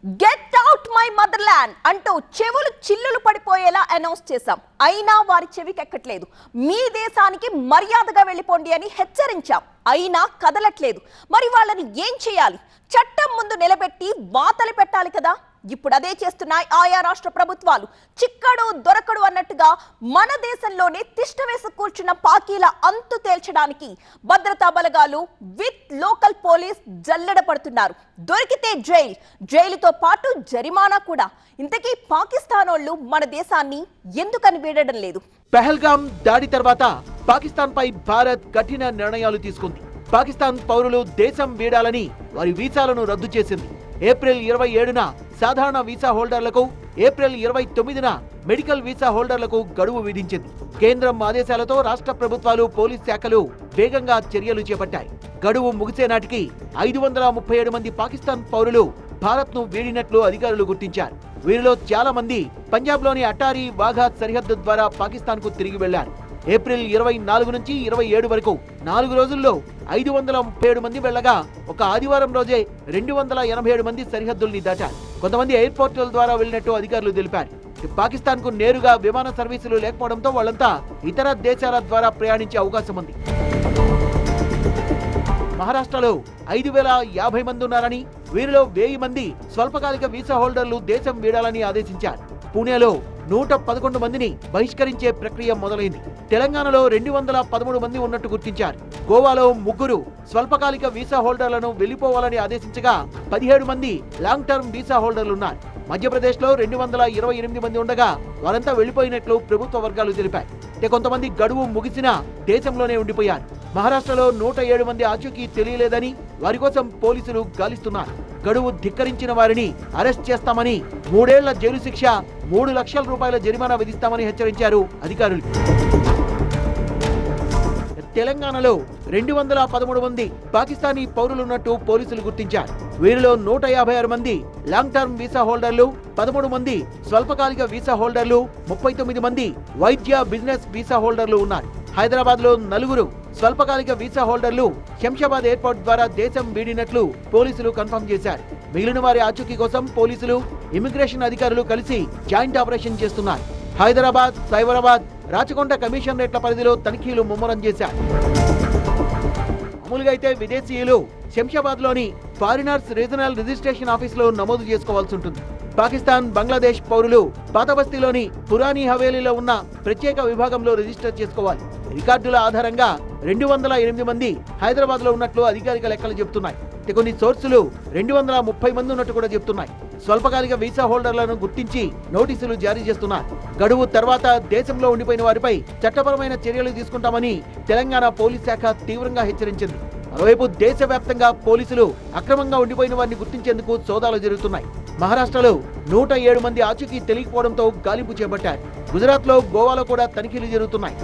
Get out my motherland అంటూ చెవులు చిల్లులు పడిపోయేలా అనౌన్స్ చేశాం. అయినా వారి చెవికి ఎక్కట్లేదు. మీ దేశానికి మర్యాదగా వెళ్ళిపోండి అని హెచ్చరించాం. అయినా కదలట్లేదు. మరి వాళ్ళని ఏం చేయాలి? చట్టం ముందు నిలబెట్టి వాతలు పెట్టాలి కదా. ఇప్పుడు అదే చేస్తున్నాయి ఆయా రాష్ట్ర ప్రభుత్వాలు. చిక్కడు దొరకడు అన్నట్టుగా మన దేశంలోనే తిష్టవేసి కూర్చున్న పాకీల అంతు తేల్చడానికి భద్రతా బలగాలు విత్ లోకల్ పోలీస్ జల్లెడ పడుతున్నారు. దొరికితే జైలుతో పాటు జరిమానా కూడా. ఇంతకీ పాకిస్తాన్ వాళ్ళు మన దేశాన్ని ఎందుకని వీడడం లేదు? పహల్గామ్ దాడి తర్వాత పాకిస్తాన్ పై భారత్ కఠిన నిర్ణయాలు తీసుకుంది. పాకిస్తాన్ పౌరులు దేశం వీడాలని వారి వీసాలను రద్దు చేసింది. ఏప్రిల్ 27న సాధారణ వీసా హోల్డర్లకు, ఏప్రిల్ 29న మెడికల్ వీసా హోల్డర్లకు గడువు విధించింది. కేంద్రం ఆదేశాలతో రాష్ట్ర ప్రభుత్వాలు, పోలీస్ శాఖలు వేగంగా చర్యలు చేపట్టాయి. గడువు ముగిసే నాటికి 537 మంది పాకిస్తాన్ పౌరులు భారత్ ను వీడినట్లు అధికారులు గుర్తించారు. వీరిలో చాలా మంది పంజాబ్లోని అటారీ వాఘా సరిహద్దు ద్వారా పాకిస్తాన్ కు తిరిగి వెళ్లారు. ఏప్రిల్ 24 నుంచి 27 వరకు 4 రోజుల్లో 537 మంది వెళ్లగా ఒక ఆదివారం రోజే 287 మంది సరిహద్దుల్ని దాటారు. కొంతమంది ఎయిర్పోర్టుల ద్వారా వెళ్లినట్టు అధికారులు తెలిపారు. పాకిస్తాన్ కు నేరుగా విమాన సర్వీసులు లేకపోవడంతో వాళ్లంతా ఇతర దేశాల ద్వారా ప్రయాణించే అవకాశం ఉంది. మహారాష్ట్రలో 5050 మంది ఉన్నారని, వీరిలో 1000 మంది స్వల్పకాలిక వీసా హోల్డర్లు దేశం వీడాలని ఆదేశించారు. పూణేలో 111 మందిని బహిష్కరించే ప్రక్రియ మొదలైంది. తెలంగాణలో 213 మంది ఉన్నట్టు గుర్తించారు. గోవాలో 3 స్వల్పకాలిక వీసా హోల్డర్లను వెళ్లిపోవాలని ఆదేశించగా 17 మంది లాంగ్ టర్మ్ వీసా హోల్డర్లున్నారు. మధ్యప్రదేశ్లో 228 మంది ఉండగా వారంతా వెళ్లిపోయినట్లు ప్రభుత్వ వర్గాలు తెలిపాయి. కొంతమంది గడువు ముగిసినా దేశంలోనే ఉండిపోయారు. మహారాష్ట్రలో 107 మంది ఆచూకీ తెలియలేదని వారి కోసం పోలీసులు గాలిస్తున్నారు. గడువు ధిక్కరించిన వారిని అరెస్ట్ చేస్తామని, 3 ఏళ్ల జైలు శిక్ష, 3 లక్షల రూపాయల జరిమానా విధిస్తామని హెచ్చరించారు అధికారులు. తెలంగాణలో 213 మంది పాకిస్తానీ పౌరులున్నట్టు పోలీసులు గుర్తించారు. వీరిలో 156 మంది లాంగ్ టర్మ్ వీసా హోల్డర్లు, 13 మంది స్వల్పకాలిక వీసా హోల్డర్లు, 39 మంది వైద్య బిజినెస్ వీసా హోల్డర్లు ఉన్నారు. హైదరాబాద్ లో 4 స్వల్పకాలిక వీసా హోల్డర్లు శంషాబాద్ ఎయిర్పోర్ట్ ద్వారా దేశం వీడినట్లు పోలీసులు కన్ఫర్మ్ చేశారు. మిగిలిన వారి ఆచూకీ కోసం పోలీసులు, ఇమిగ్రేషన్ అధికారులు కలిసి జాయింట్ ఆపరేషన్ చేస్తున్నారు. హైదరాబాద్, సైబరాబాద్, రాచకొండ కమిషనరేట్ల పరిధిలో తనిఖీలు ముమ్మరం చేశారు. మామూలుగా అయితే విదేశీయులు శంషాబాద్ లోని ఫారినర్స్ రీజనల్ రిజిస్ట్రేషన్ ఆఫీసులో నమోదు చేసుకోవాల్సి ఉంటుంది. పాకిస్తాన్, బంగ్లాదేశ్ పౌరులు పాతబస్తీలోని పురానీ హవేలీలో ఉన్న ప్రత్యేక విభాగంలో రిజిస్టర్ చేసుకోవాలి. రికార్డుల ఆధారంగా 208 మంది హైదరాబాద్ లో ఉన్నట్లు అధికారిక లెక్కలు చెబుతున్నాయి. కొన్ని సోర్సులు 230 మంది ఉన్నట్టు కూడా చెబుతున్నాయి. స్వల్పకాలిక వీసా హోల్డర్లను గుర్తించి నోటీసులు జారీ చేస్తున్నారు. గడువు తర్వాత దేశంలో ఉండిపోయిన వారిపై చట్టపరమైన చర్యలు తీసుకుంటామని తెలంగాణ పోలీస్ శాఖ తీవ్రంగా హెచ్చరించింది. మరోవైపు దేశవ్యాప్తంగా పోలీసులు అక్రమంగా ఉండిపోయిన వారిని గుర్తించేందుకు సోదాలు జరుగుతున్నాయి. మహారాష్ట్రలో 107 మంది ఆచూకీ తెలియకపోవడంతో గాలింపు చేపట్టారు. గుజరాత్ లో, గోవాలో కూడా తనిఖీలు జరుగుతున్నాయి.